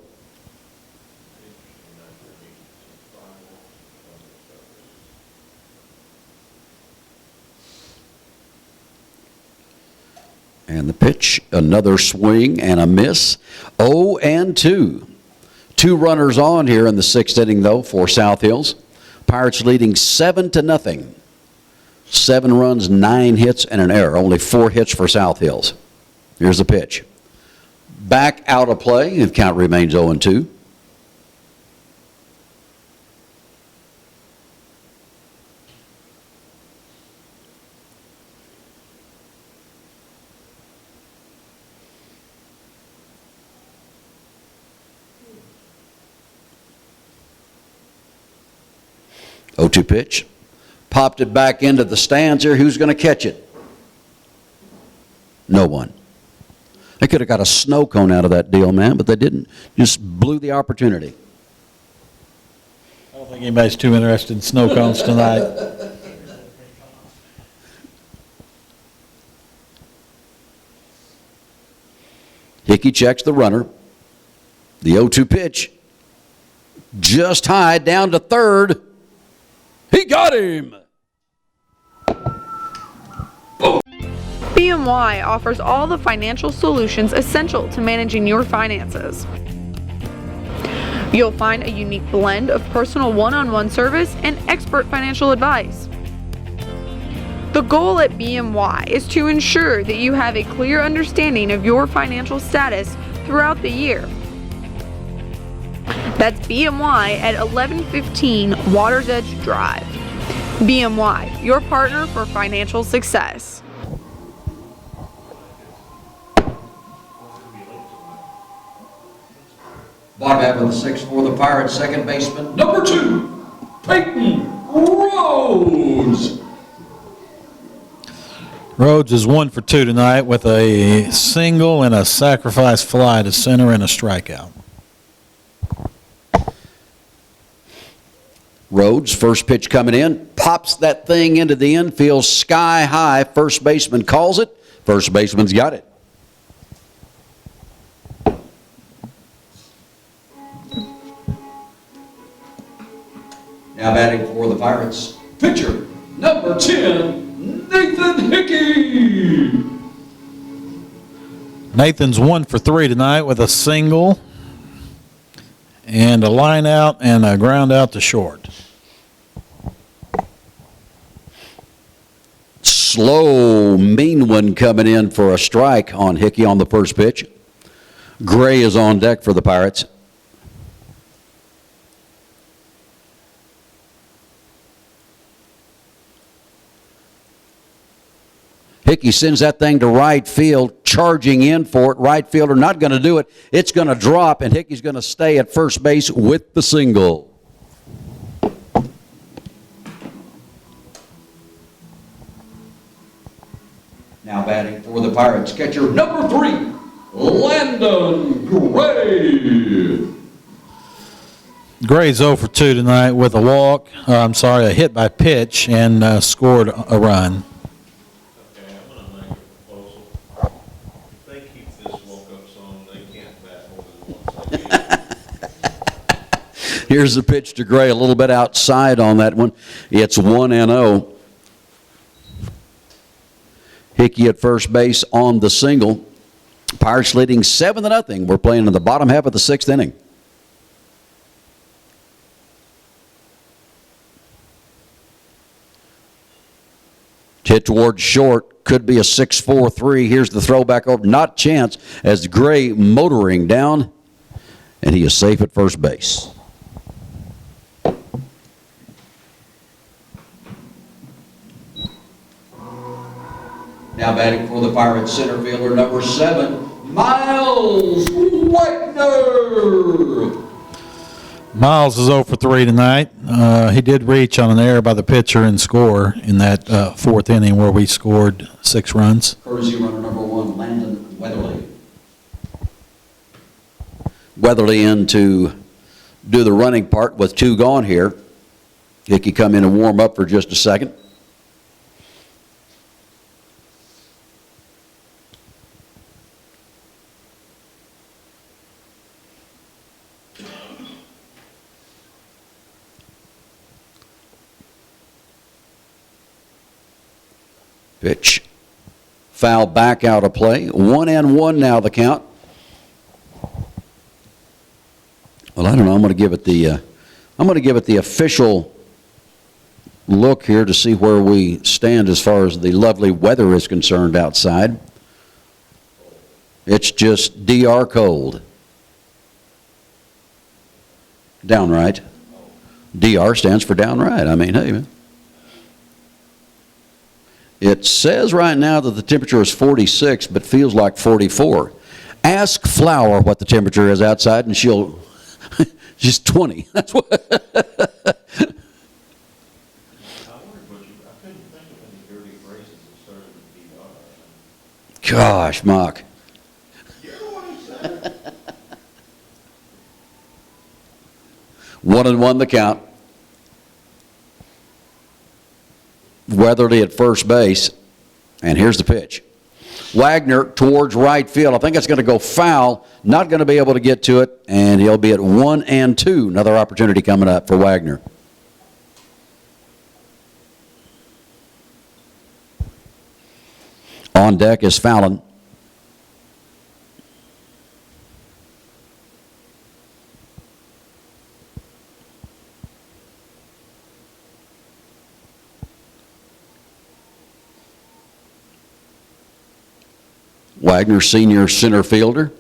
And the pitch, another swing and a miss. 0-2. 2 runners on here in the 6th inning, though, for South Hills. Pirates leading 7-0. 7 runs, 9 hits, and an error. Only 4 hits for South Hills. Here's the pitch. back out of play. The count remains 0-2. O2 pitch. Popped it back into the stands here. Who's going to catch it? No one. They could have got a snow cone out of that deal, man, but they didn't. Just blew the opportunity. I don't think anybody's too interested in snow cones tonight. Hickey checks the runner. The 0-2 pitch. Just high down to third. He got him! BMY offers all the financial solutions essential to managing your finances. You'll find a unique blend of personal one-on-one service and expert financial advice. The goal at BMY is to ensure that you have a clear understanding of your financial status throughout the year. That's BMY at 1115 Waters Edge Drive. BMY, your partner for financial success. Bottom half of the sixth for the Pirates, second baseman, number 2, Peyton Rhodes. Rhodes is 1 for 2 tonight with a single and a sacrifice fly to center and a strikeout. Rhodes, first pitch coming in, pops that thing into the infield, sky high. First baseman calls it. First baseman's got it. Now batting for the Pirates, pitcher number 10, Nathan Hickey. Nathan's 1 for 3 tonight with a single and a line out and a ground out to short. Slow, mean one coming in for a strike on Hickey on the first pitch. Gray is on deck for the Pirates. Hickey sends that thing to right field, charging in for it. Right fielder not going to do it. It's going to drop, and Hickey's going to stay at first base with the single. Now batting for the Pirates, catcher number 3, Landon Gray. Gray's 0 for 2 tonight with a walk, a hit by pitch, and scored a run. Okay, I'm going to make a proposal. If they keep this walk-up song, they can't bat more than once. Here's the pitch to Gray, a little bit outside on that one. It's 1-0. Hickey at first base on the single. Pirates leading 7-0. We're playing in the bottom half of the 6th inning. Hit towards short. Could be a 6-4-3. Here's the throwback over. Not chance as Gray motoring down. And he is safe at first base. Now batting for the Pirates, center fielder number 7, Miles Whitener. Miles is 0 for 3 tonight. He did reach on an error by the pitcher and score in that 4th inning where we scored 6 runs. Courtesy runner number 1, Landon Weatherly. Weatherly in to do the running part with 2 gone here. Hickey come in and warm up for just a second. Pitch. Foul back out of play. 1-1 now the count. Well, I don't know. I'm going to give it the official look here to see where we stand as far as the lovely weather is concerned outside. It's just DR cold. Downright. DR stands for downright. I mean, hey, man. It says right now that the temperature is 46, but feels like 44. Ask Flower what the temperature is outside, and she'll, she's 20. That's what. I wondered what I couldn't think of any dirty phrases that started with DR. Gosh, Mock. You're the one who said it. 1-1 the count. Weatherly at first base, and here's the pitch. Wagner towards right field. I think it's going to go foul. Not going to be able to get to it, and he'll be at 1-2. Another opportunity coming up for Wagner. On deck is Fallon. Wagner, senior center fielder.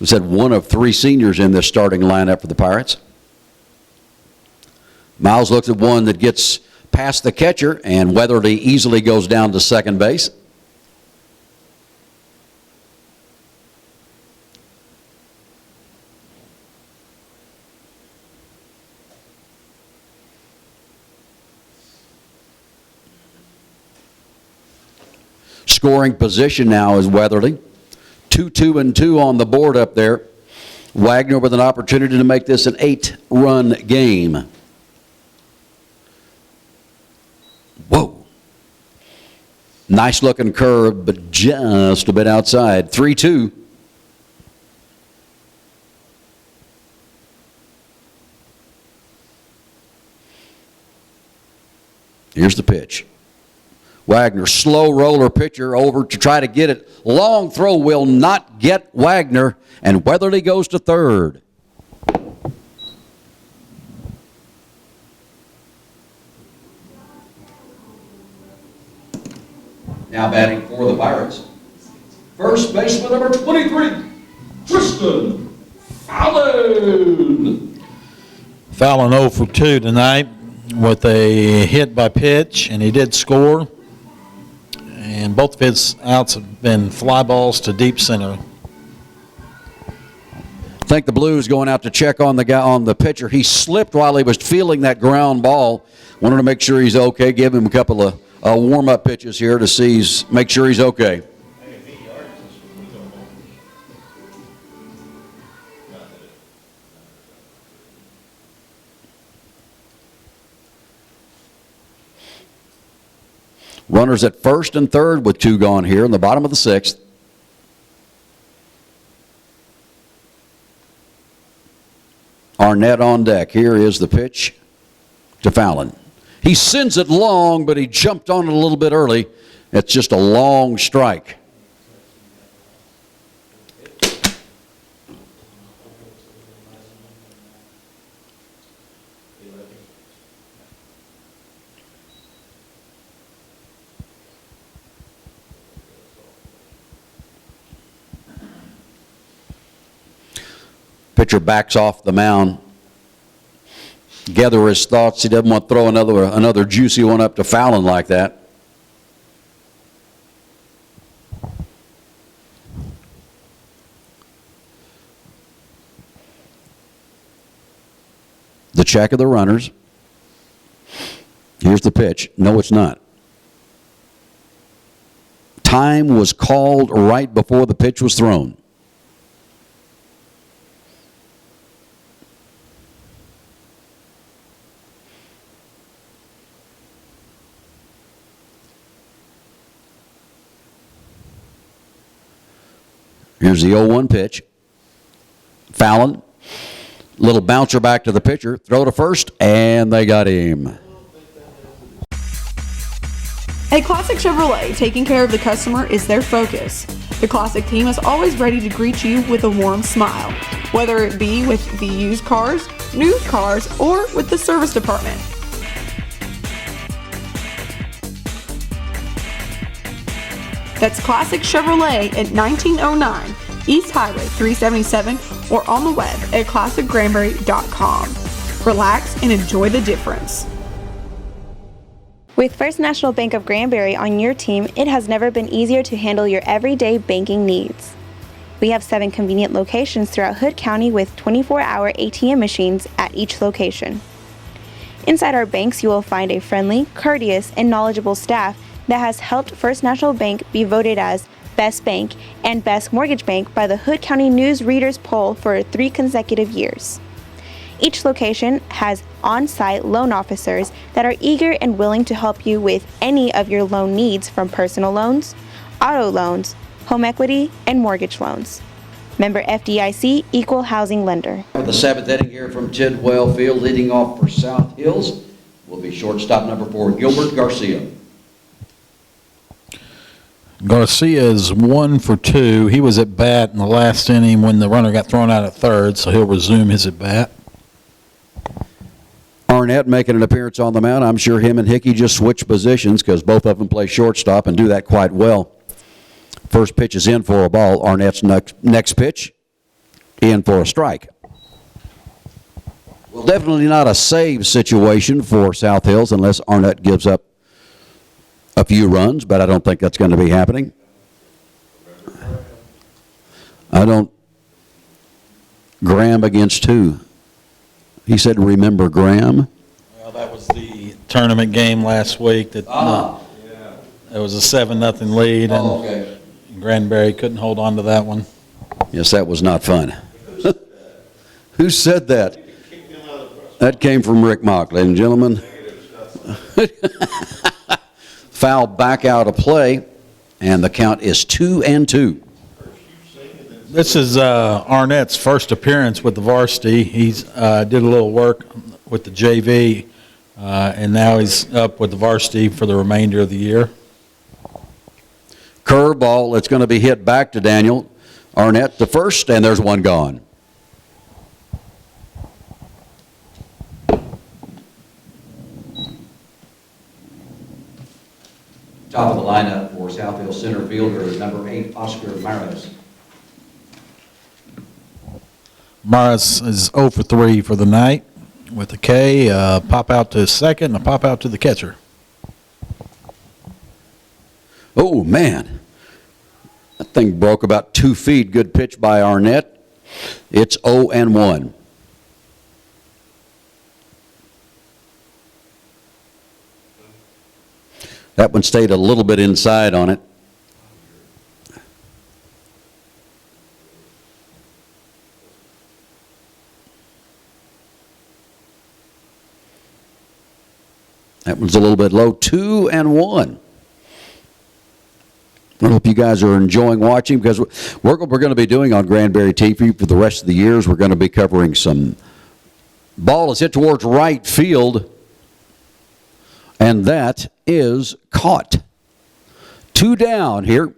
We said one of 3 seniors in this starting lineup for the Pirates. Miles looks at one that gets past the catcher, and Weatherly easily goes down to second base. Scoring position now is Weatherly. 2-2-2 on the board up there. Wagner with an opportunity to make this an 8-run game. Whoa. Nice looking curve, but just a bit outside. 3-2. Here's the pitch. Wagner, slow roller pitcher over to try to get it. Long throw will not get Wagner, and Weatherly goes to third. Now batting for the Pirates. First baseman number 23, Tristan Fallon. Fallon 0 for 2 tonight with a hit by pitch, and he did score. And both of his outs have been fly balls to deep center. I think the Blues going out to check on the guy, on the pitcher. He slipped while he was feeling that ground ball. Wanted to make sure he's okay. Give him a couple of warm-up pitches here to make sure he's okay. Runners at first and third with 2 gone here in the bottom of the 6th. Arnett on deck. Here is the pitch to Fallon. He sends it long, but he jumped on it a little bit early. It's just a long strike. Pitcher backs off the mound. Gather his thoughts. He doesn't want to throw another juicy one up to Fallon like that. The check of the runners. Here's the pitch. No, it's not. Time was called right before the pitch was thrown. Here's the 0-1 pitch. Fallon, little bouncer back to the pitcher, throw to first, and they got him. At Classic Chevrolet, taking care of the customer is their focus. The Classic team is always ready to greet you with a warm smile, whether it be with the used cars, new cars, or with the service department. That's Classic Chevrolet at 1909 East Highway 377 or on the web at classicgranbury.com. Relax and enjoy the difference. With First National Bank of Granbury on your team, it has never been easier to handle your everyday banking needs. We have 7 convenient locations throughout Hood County with 24-hour ATM machines at each location. Inside our banks, you will find a friendly, courteous, and knowledgeable staff that has helped First National Bank be voted as Best Bank and Best Mortgage Bank by the Hood County News Readers Poll for 3 consecutive years. Each location has on-site loan officers that are eager and willing to help you with any of your loan needs, from personal loans, auto loans, home equity, and mortgage loans. Member FDIC, Equal Housing Lender. The 7th inning here from Tidwell Field, leading off for South Hills will be shortstop number 4, Gilbert Garcia. Garcia is 1 for 2. He was at bat in the last inning when the runner got thrown out at third, so he'll resume his at bat. Arnett making an appearance on the mound. I'm sure him and Hickey just switch positions because both of them play shortstop and do that quite well. First pitch is in for a ball. Arnett's next pitch, in for a strike. Well, definitely not a save situation for South Hills unless Arnett gives up a few runs, but I don't think that's going to be happening. Graham against who? He said, remember Graham? Well, that was the tournament game last week that it was a 7-0 lead, and Granbury couldn't hold on to that one. Yes, that was not fun. Who said that? That came from Rick Mock, ladies and gentlemen. Foul back out of play, and the count is 2-2. This is Arnett's first appearance with the varsity. He's did a little work with the JV, and now he's up with the varsity for the remainder of the year. Curveball, it's going to be hit back to Daniel Arnett, the first, and there's one gone. Top of the lineup for South Hill center fielder is number 8, Oscar Maris. Maris is 0 for 3 for the night with a K, pop out to second, and a pop out to the catcher. Oh, man. That thing broke about 2 feet. Good pitch by Arnett. It's 0-1. That one stayed a little bit inside on it. That one's a little bit low. 2-1. I hope you guys are enjoying watching, because we're going to be doing on Granbury TV for the rest of the years. We're going to be covering some ball is hit towards right field, and that is caught. 2 down here.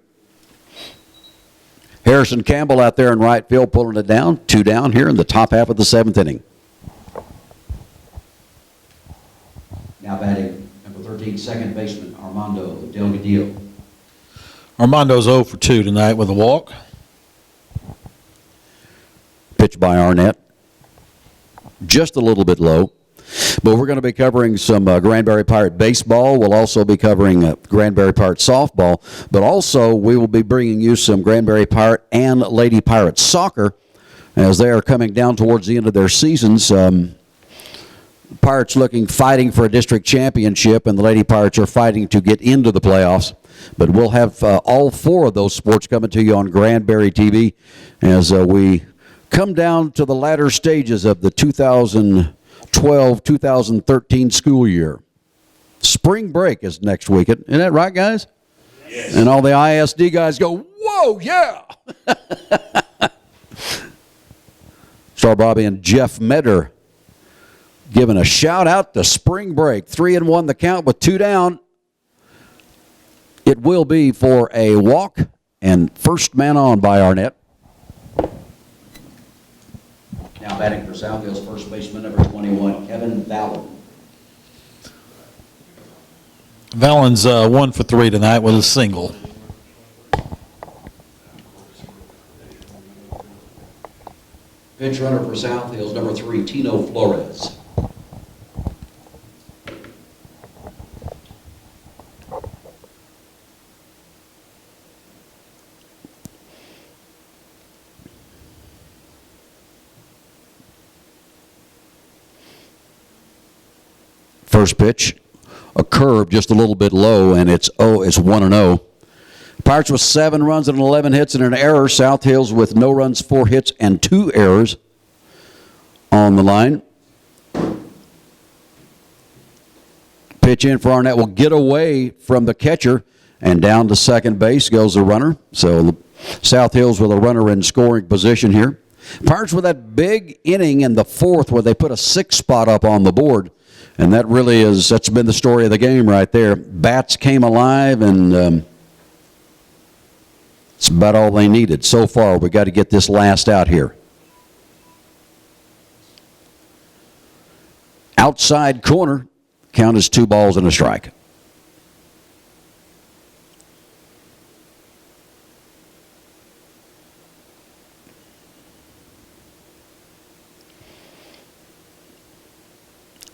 Harrison Campbell out there in right field pulling it down. 2 down here in the top half of the 7th inning. Now batting number 13, second baseman Armando Delgadillo. Armando's 0 for 2 tonight with a walk. Pitch by Arnett. Just a little bit low. But we're going to be covering some Granbury Pirate baseball. We'll also be covering Granbury Pirate softball. But also we will be bringing you some Granbury Pirate and Lady Pirate soccer as they are coming down towards the end of their seasons. Pirates fighting for a district championship, and the Lady Pirates are fighting to get into the playoffs. But we'll have all 4 of those sports coming to you on Granbury TV as we come down to the latter stages of the 2012-2013 school year. Spring break is next weekend. Isn't that right, guys? Yes. And all the ISD guys go, whoa, yeah! Star Bobby and Jeff Medder giving a shout out to spring break. 3-1 the count with 2 down. It will be for a walk and first man on by Arnett. Now batting for South Hills, first baseman number 21, Kevin Vallon. Vallon's 1 for 3 tonight with a single. Pinch runner for South Hills, number 3, Tino Flores. First pitch, a curve just a little bit low, and it's 1-0. Pirates with 7 runs and 11 hits and an error. South Hills with no runs, 4 hits, and 2 errors on the line. Pitch in for Arnett will get away from the catcher, and down to second base goes the runner. So South Hills with a runner in scoring position here. Pirates with that big inning in the 4th where they put a 6 spot up on the board. And that's been the story of the game right there. Bats came alive, and it's about all they needed. So far, we got to get this last out here. Outside corner, count as 2 balls and a strike.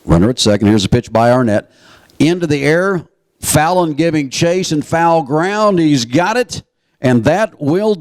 Runner at second. Here's a pitch by Arnett. Into the air. Fallon giving chase and foul ground. He's got it. And that will